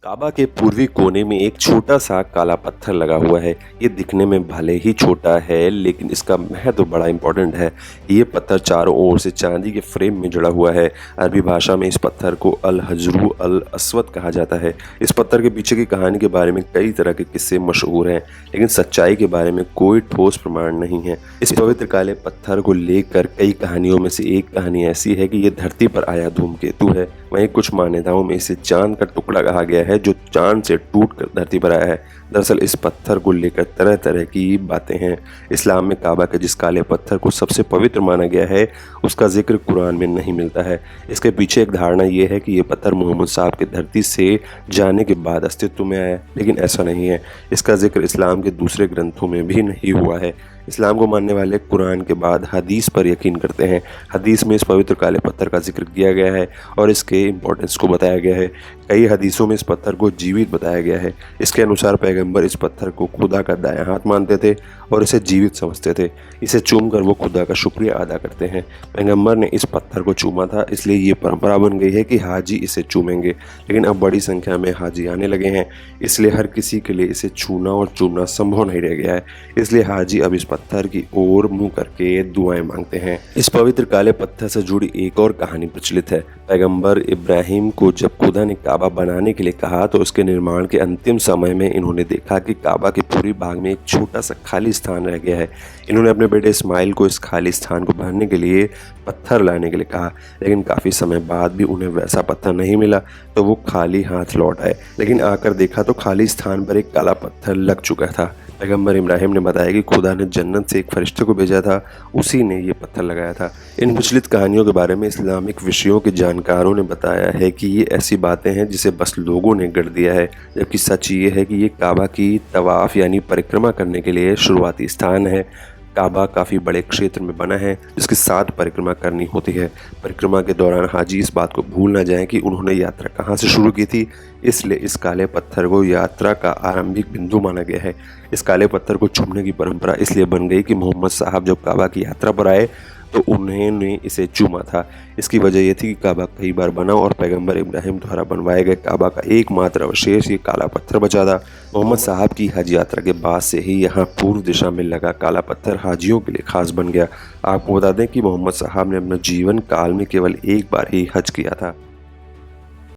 काबा के पूर्वी कोने में एक छोटा सा काला पत्थर लगा हुआ है। ये दिखने में भले ही छोटा है लेकिन इसका महत्व बड़ा इंपॉर्टेंट है। ये पत्थर चारों ओर से चांदी के फ्रेम में जुड़ा हुआ है। अरबी भाषा में इस पत्थर को अल हजरू अल अस्वद कहा जाता है। इस पत्थर के पीछे की कहानी के बारे में कई तरह के किस्से मशहूर हैं, लेकिन सच्चाई के बारे में कोई ठोस प्रमाण नहीं है। इस पवित्र काले पत्थर को लेकर कई कहानियों में से एक कहानी ऐसी है कि ये धरती पर आया धूमकेतु है। वहीं कुछ मान्यताओं में इसे चांद का टुकड़ा कहा गया है जो चांद से टूटकर धरती पर आया है। दरअसल इस पत्थर को लेकर तरह तरह की बातें हैं। इस्लाम में काबा के जिस काले पत्थर को सबसे पवित्र माना गया है उसका जिक्र कुरान में नहीं मिलता है। इसके पीछे एक धारणा यह है कि ये पत्थर मोहम्मद साहब के धरती से जाने के बाद अस्तित्व में आया, लेकिन ऐसा नहीं है। इसका जिक्र इस्लाम के दूसरे ग्रंथों में भी नहीं हुआ है। इस्लाम को मानने वाले कुरान के बाद हदीस पर यकीन करते हैं। हदीस में इस पवित्र काले पत्थर का जिक्र किया गया है और इसके इम्पोर्टेंस को बताया गया है। कई हदीसों में इस पत्थर को जीवित बताया गया है। इसके अनुसार पैगंबर इस पत्थर को खुदा का दायां हाथ मानते थे और इसे जीवित समझते थे। इसे चूमकर वो खुदा का शुक्रिया अदा करते हैं। पैगंबर ने इस पत्थर को चूमा था, इसलिए ये परंपरा बन गई है कि हाजी इसे चूमेंगे। लेकिन अब बड़ी संख्या में हाजी आने लगे हैं, इसलिए हर किसी के लिए इसे छूना और चूमना संभव नहीं रह गया है। इसलिए हाजी अब इस पत्थर की ओर मुंह करके दुआएं मांगते हैं। इस पवित्र काले पत्थर से जुड़ी एक और कहानी प्रचलित है। पैगंबर इब्राहिम को जब खुदा ने काबा बनाने के लिए कहा तो उसके निर्माण के अंतिम समय में इन्होंने देखा कि काबा के पूर्वी भाग में एक छोटा सा खाली स्थान रह गया है। इन्होंने अपने बेटे इस्माइल को इस खाली स्थान को भरने के लिए पत्थर लाने के लिए कहा, लेकिन काफ़ी समय बाद भी उन्हें वैसा पत्थर नहीं मिला तो वो खाली हाथ लौट आए। लेकिन आकर देखा तो खाली स्थान पर एक काला पत्थर लग चुका था। पैगंबर इब्राहिम ने बताया कि खुदा ने जन्नत से एक फरिश्ते को भेजा था, उसी ने ये पत्थर लगाया था। इन प्रचलित कहानियों के बारे में इस्लामिक विषयों के जानकारों ने बताया है कि ये ऐसी बातें हैं जिसे बस लोगों ने गढ़ दिया है, जबकि सच ये है कि ये काबा की तवाफ यानी परिक्रमा करने के लिए शुरुआती स्थान है। काबा काफ़ी बड़े क्षेत्र में बना है जिसकी 7 परिक्रमा करनी होती है। परिक्रमा के दौरान हाजी इस बात को भूल ना जाएं कि उन्होंने यात्रा कहाँ से शुरू की थी, इसलिए इस काले पत्थर को यात्रा का आरंभिक बिंदु माना गया है। इस काले पत्थर को चूमने की परंपरा इसलिए बन गई कि मोहम्मद साहब जब काबा की यात्रा पर आए तो उन्होंने इसे चूमा था। इसकी वजह यह थी कि काबा कई बार बना और पैगंबर इब्राहिम द्वारा बनवाए गए काबा का एकमात्र अवशेष ये काला पत्थर बचा था। मोहम्मद साहब की हज यात्रा के बाद से ही यहाँ पूर्व दिशा में लगा काला पत्थर हाजियों के लिए खास बन गया। आपको बता दें कि मोहम्मद साहब ने अपना जीवन काल में केवल एक बार ही हज किया था।